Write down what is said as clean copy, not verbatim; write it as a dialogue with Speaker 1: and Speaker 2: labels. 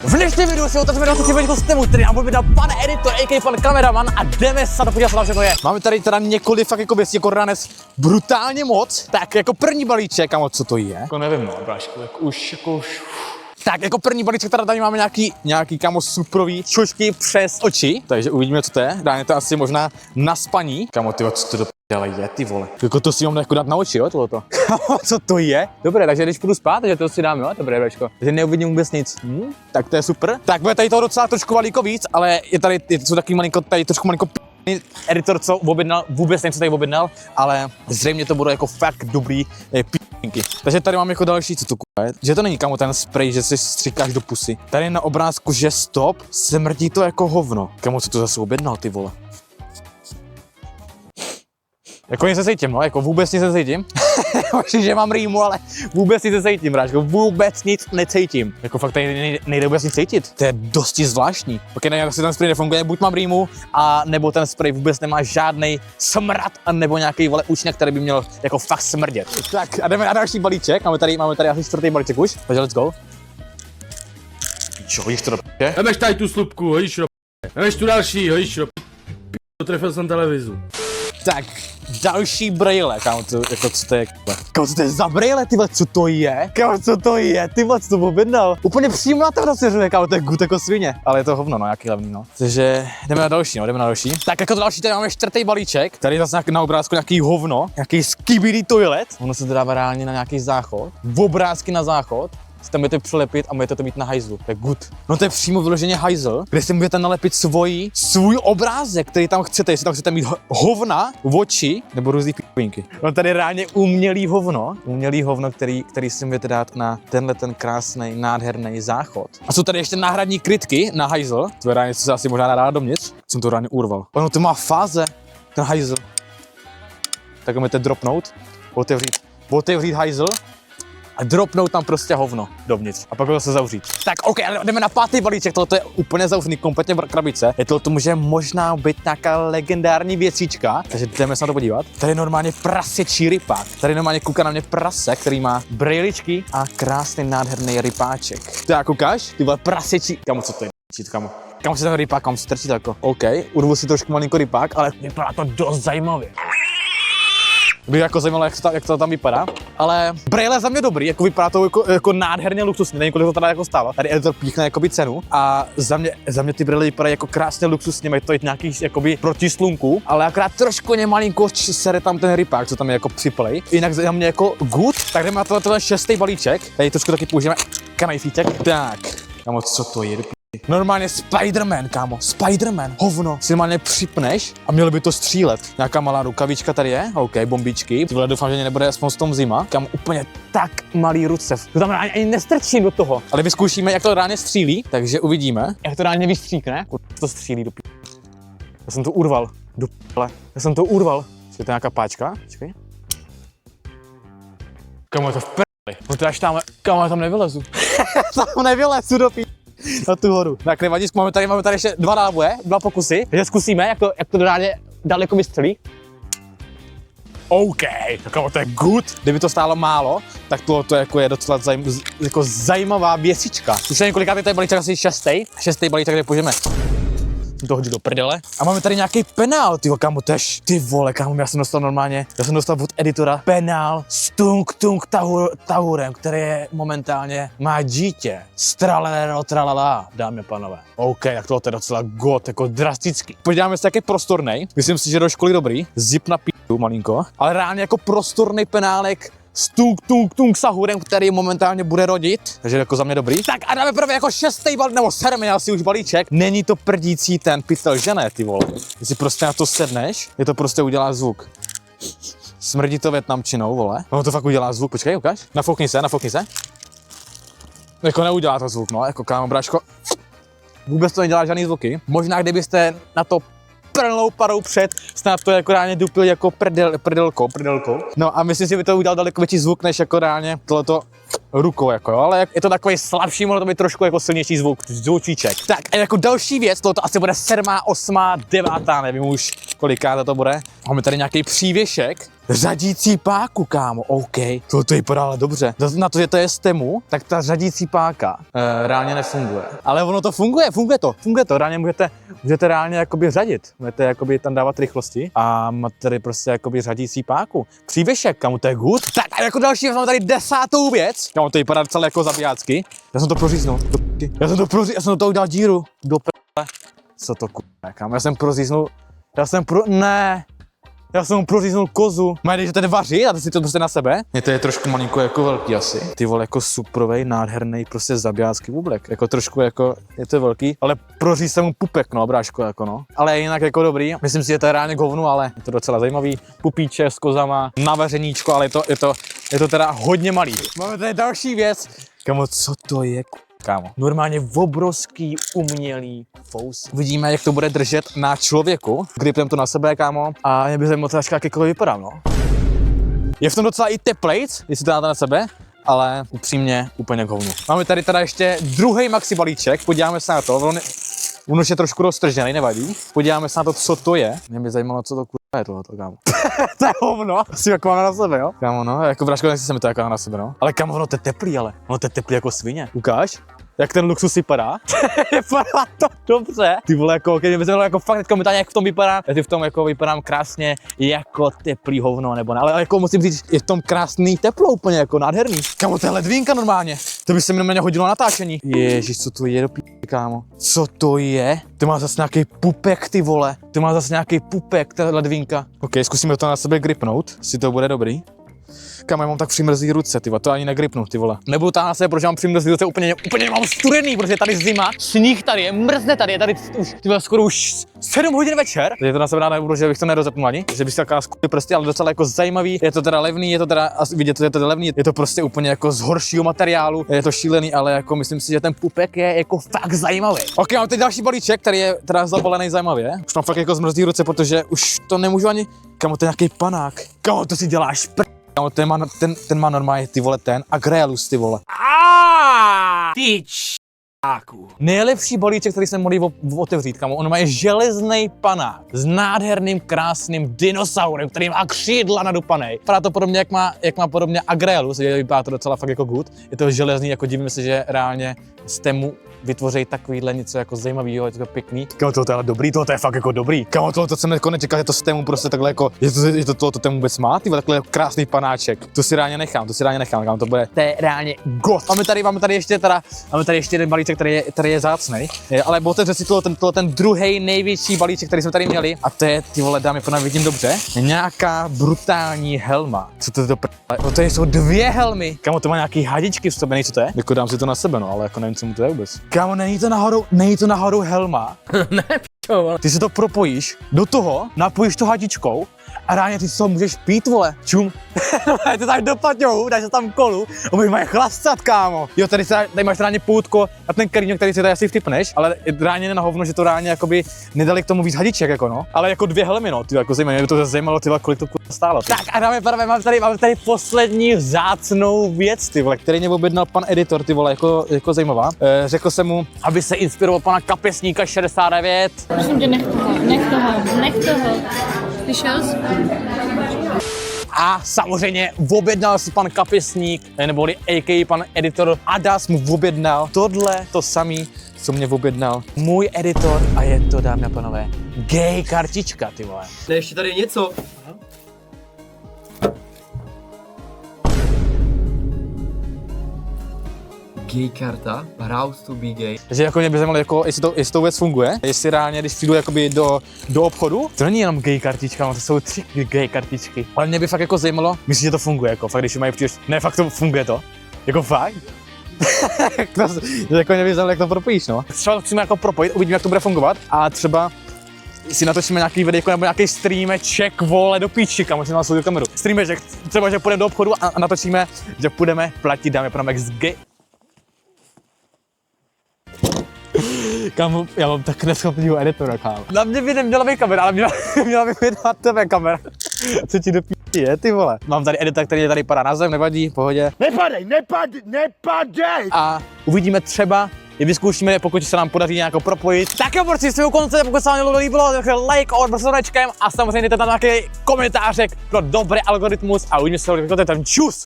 Speaker 1: V dnešním videu si otevřeme 20 systému, který nám bude vydat pan editor, a.k.a. pan kameraman a jdeme se to podívat, co tam všechno je. Máme tady teda několik fakt jako věcí, jako ranes brutálně moc. Tak jako první balíček, kamo, co to je? Jako nevím, no, brášku, jako už. Tak jako první balíček teda tady máme nějaký kamo suprový čočky přes oči, takže uvidíme, co to je. Dáme to asi možná na spaní. Kamo, ty, co to do p***le je, ty vole. Jako to si mám jako dát na oči, jo, tohleto. Kamo, co to je? Dobré, takže když půjdu spát, takže to si dám, jo, dobré, bráško. Takže neuvidím vůbec nic. Tak to je super. Tak bude tady toho docela trošku malinko víc, ale jsou taky malinko, tady trošku malinko editor, co objednal, vůbec nevím, co tady objednal, ale zřejmě to bude jako fakt dobrý p***inky. Takže tady mám jako další, co to je, že to není, kamo, ten spray, že si stříkáš do pusy. Tady na obrázku, že stop, smrdí to jako hovno. Kamo, co to zase objednal, ty vole? Jako nic necítím, no, jako vůbec nic necítím. Možná, že mám rýmu, ale vůbec nic necítím, bráško, vůbec nic necítím. Jako fakt tady nejde vůbec nic cítit. To je dosti zvláštní. Pokud nevím, jestli ten spray nefunguje, buď mám rýmu, a nebo ten spray vůbec nemá žádný smrad, a nebo nějaký vole účinek, který by měl jako fakt smrdět. Tak a jdeme na další balíček, máme tady asi čtvrtý balíček už, takže let's go. Čo, hodíš to do p***?
Speaker 2: Vemeš tady tu slupku, hodíš do p***. Vemeš tu další, hodíš do p***. Trefil jsem televizu.
Speaker 1: Tak, další brejle, kámo, jako co to je, kámo, co to je za brejle, ty vole, co to je? Kámo, co to je, ty vole, co to objednal? Úplně přímo na to svěřuje, kámo, to je gut jako svině, ale je to hovno, no, jaký levný, no. Takže jdeme na další, Tak jako to další, tady máme čtvrtý balíček, tady zase na obrázku nějaký hovno, nějaký skibidi toilet, ono se to dává reálně na nějaký záchod, obrázky na záchod. Si tam budete přilepit a můžete to mít na hajzlu. To je good. No to je přímo vyloženě hajzl, kde si můžete nalepit svůj obrázek, který tam chcete. Jestli tam chcete mít hovna, oči nebo různý p***inky. No tady reálně umělý hovno, který si můžete dát na tenhle ten krásný, nádherný záchod. A jsou tady ještě náhradní krytky na hajzl. To je reálně, co se asi možná dá dovnitř. Jsem to reálně urval. Ono to má fáze, ten hajzl. Tak ho můžete dropnout, otevřít hajzl. A dropnout tam prostě hovno dovnitř a pak ho zase zavřít. Tak OK, ale jdeme na pátý balíček, tohle je úplně zavřený, kompletně v krabice. To může možná být nějaká legendární věcička, takže jdeme se na to podívat. Tady je normálně prasečí rypák. Tady normálně kouká na mě prase, který má brejličky a krásný nádherný rypáček. Tak koukáš? Ty vole prasečí. Kamo, co to je? Kamo. Kam se ten rypák, kam se trčí tako? OK, urvu si trošku malinko rypák, ale vypadá to dost zajímavě. By jako zajímalo, jak to tam vypadá, ale brejle za mě dobrý, jako vypadá to jako nádherně luxusně, nevím, kolik to tady jako stálo. Tady editor píchne jakoby cenu a za mě ty brejle vypadají jako krásně luxusně, mají to jít nějaký jakoby proti slunku, ale akorát trošku malinko sere tam ten rypák, co tam je jako připlej. Jinak za mě jako good, tak jdeme na tohle šestý balíček, tady trošku taky použijeme kanajfíček. Tak, kámo, co to je? Normálně Spider-Man, kámo, Spider-Man, hovno, si normálně připneš a mělo by to střílet. Nějaká malá rukavička tady je, OK, bombičky. Ty vole, doufám, že nebude aspoň s tom zima. Kámo, úplně tak malý ruce. To tam ani nestrčím do toho. Ale vyzkoušíme, jak to reálně střílí, takže uvidíme. Jak to reálně vystříkne. To střílí do p***. Já jsem to urval, do p***le. Já jsem to urval. Je to nějaká páčka? Počkej. Kámo, je to v p***li. No to až tam, kámo, já tam nevylezu. Tam nevylezu do p***. Na tu horu. Tak nevadí, máme tady ještě dva pokusy, takže zkusíme, jak to reálně daleko vystřelí. OK, to je good. Kdyby to stálo málo, tak to jako je docela zajímavá věcička. Už je několikátý, to je balíček asi šestý balíček, kde půjdeme. To hodí do prdele. A máme tady nějaký penál, kámo, ty vole, kámo, já jsem dostal od editora penál s Tung Tahurem, který je momentálně má dítě. Stralero, tralala, dámy a pánové. OK, tak tohle je docela god, jako drastický. Podíváme se, jak je prostornej. Myslím si, že do školy dobrý. Zip na p***u malinko. Ale reálně jako prostorný penálek s Tung Sahurem, který momentálně bude rodit, takže jako za mě dobrý. Tak a dáme prvně jako šestý balíček, nebo sedmý asi už balíček. Není to prdící ten pytel, že ne, ty vole. Když prostě na to sedneš, je to prostě udělá zvuk. Smrdí to vietnamčinou, vole. No to fakt udělá zvuk, počkej, ukáž. Nafoukni se. Jako neudělá to zvuk, no, jako kámo, bráško. Vůbec to nedělá žádný zvuky. Možná kdybyste na to prlnou parou před, snad to jako reálně dupil jako prdelkou. No a myslím si, že by to udělal daleko větší zvuk, než jako reálně tohleto rukou, jako jo, ale je to takový slabší, mohlo to být trošku jako silnější zvučíček. Tak a jako další věc, tohleto asi bude 7., 8., 9., nevím už koliká to bude. Máme tady nějaký přívěšek, Řadící páku, kámo, OK. To vypadá ale dobře. Na to, že to je z Temu, tak ta řadící páka reálně nefunguje. Ale ono to funguje to. Reálně můžete reálně jakoby řadit. Můžete jakoby tam dávat rychlosti a máte tady prostě jakoby řadící páku. Přívěšek, kámo, to je good. Tak a jako další máme tady 10. věc. Kámo, to vypadá celé jako zabijácky. Já jsem to proříznul. Já jsem do toho udělal díru. Do p***le. Co to k***ne, kámo, já jsem mu proříznul kozu. Máte, že tady vaří a si to prostě na sebe? Mně to je trošku malinko jako velký asi. Ty vole, jako suprovej, nádherný, prostě zabijácký bublek. Jako trošku jako, je to velký, ale proří se mu pupek, no, bráško, jako no. Ale jinak jako dobrý. Myslím si, že to je reálně k hovnu, ale je to docela zajímavý. Pupíček s kozama, na vařeníčko, ale je to teda hodně malý. Máme tady další věc. Kamo, co to je? Kámo, normálně obrovský umělý fous. Vidíme, jak to bude držet na člověku. Gripnem to na sebe, kámo. A mě by zajímalo, jak jakýkoliv vypadá, no. Je v tom docela i teplejc, jestli to dáte na sebe, ale upřímně úplně k hovnu. Máme tady teda ještě druhý maxi balíček, podíváme se na to. On už je trošku roztržený, nevadí. Podíváme se na to, co to je. Mě by zajímalo, co to je tohoto, kámo. To je hovno. Asi jako máme na sebe, jo? Kámo, no, jako bráško, nechci se mi to jako na sebe, no. Ale kámo, ono to je teplý, ale. Ono to je teplý jako svině. Ukáž, jak ten luxus vypadá. Vypadá to dobře. Ty vole, jako, když by se jako fakt komentář, jak v tom vypadá. Já ty v tom jako vypadám krásně jako teplý hovno, nebo ne. Ale jako musím říct, je v tom krásný teplo úplně, jako nádherný. Kámo, to je ledvínka normálně. To by se mi normálně hodilo na natáčení. Ježiš, co to je do kámo. Co to je? To má zase nějaký pupek, ty vole. To má zase nějaký pupek, ta ledvínka. OK, zkusíme to na sebe gripnout, si to bude dobrý. Kámo, já mám tak přimrzlý ruce, ty vole, to ani negripnu, ty vole. Nebudu tam na sebe, protože mám přimrzlý ruce, úplně mám studený, protože je tady zima, sníh tady je, mrzne tady, je tady už, ty vole, skoro už 7 hodin večer. Takže to na sebe dá nebudu, že bych to nerozepnul ani, že bych si taková prsty, ale docela jako zajímavý, je to teda levný, je to teda, vidět, že je to levný, je to prostě úplně jako z horšího materiálu, je to šílený, ale jako myslím si, že ten pupek je jako fakt zajímavý. OK, mám teď další balíček, který je teda zabalený zajímavě. Už mám fakt jako zmrzlý ruce, protože už to nemůžu ani, kámo, to je nějaký panák. Kámo, to si děláš ten má normálně, ty vole, ten Agrealus, ty vole.
Speaker 2: Ty čáku.
Speaker 1: Nejlepší balíček, který jsem mohli otevřít, kámo, on má železný panák s nádherným, krásným dinosaurem, který má křídla nadupanej. Vypadá to podobně, jak má podobně Agrealus, vypadá to docela fakt jako good. Je to železný, jako divím se, že reálně z Temu vytvoří takovýhle něco jako zajímavého, je to pěkný. Kámo, tohle je ale dobrý, tohle je fakt jako dobrý. Kámo, tohle jsem jako nečekal, že to z Temu prostě takhle jako, je to Temu vůbec má, ty takhle krásný panáček. To si reálně nechám, kámo, to je reálně god. Máme tady ještě jeden balíček, který je vzácnej, ale otevře si ten druhý největší balíček, který jsme tady měli, a to je, ty vole, dámy, vidím dobře, nějaká brutální helma. Co to je to jsou 2 helmy. Kámo, to má nějaký hadičky v sobě, nejde, co to je? Jako dám si to na sebe, no, ale jako nevím, co mu to je vůbec. Kámo, není to náhodou helma?
Speaker 2: Ne, pičo.
Speaker 1: Ty si to propojíš, do toho napojíš to hadičkou a reálně ty si toho můžeš pít, vole. Čum. Ty tam do paťohu, dáš se tam kolu a budeš mají chlastat, kámo. Jo, tady máš reálně poutko a ten kelíňok, který si tady asi vtipneš, ale reálně na hovno, že to reálně jakoby nedali k tomu víc hadiček, jako no. Ale jako 2 helmy, no, ty jako zajímavé, mě by to zajímalo, ty kolik to stálo. Tak a dáme, máme tady poslední vzácnou věc, ty vole, který mě objednal pan editor, ty vole, jako zajímavá. Řekl jsem mu, aby se inspiroval pana Kapesníka 69.
Speaker 3: Prosím tě, nech toho. Slyšel jsi?
Speaker 1: A samozřejmě objednal si pan Kapesník, neboli a.k.a. pan editor Adas mu objednal tohle, to samý, co mě objednal můj editor, a je to, dámy a pánové, gay kartička, ty vole.
Speaker 4: Ne, ještě tady je něco. Gay karta, House to be gay.
Speaker 1: Takže jako mě by zajímalo, jako, jestli to vůbec funguje, jestli reálně, když přijdu jakoby do obchodu, to není jenom gay kartička, no, to jsou 3 gay kartičky. Ale mě by fakt jako zajímalo, myslím, že to funguje, jako fakt, když mají přijdeš, ne, fakt to funguje to, jako fakt. Jako mě by zajímalo, jak to propojíš, no. Třeba to chceme jako propojit, uvidíme, jak to bude fungovat, a třeba si natočíme nějaký videjko nebo nějaký streameček, vole, do píči, kam musím na svou kameru. Streameček, třeba, že půjdeme do obchodu a natočíme, že půjdeme platit, dáme pro Max gay. Kámo, já mám tak neschopného editora, kámo. Na mě by neměla být kamera, ale měla by být na tebe kamera. Co ti do p***y je, ty vole? Mám tady editor, který je tady padá na zem, nevadí, v pohodě.
Speaker 5: Nepadej!
Speaker 1: A uvidíme třeba, je vyzkoušíme, pokud se nám podaří nějak propojit. Tak jo, borci, svého konce, pokud se vám líbilo, tak like, odběr s a samozřejmě dejte tam nějaký komentářek pro dobrý algoritmus a uvidíme se tam čus!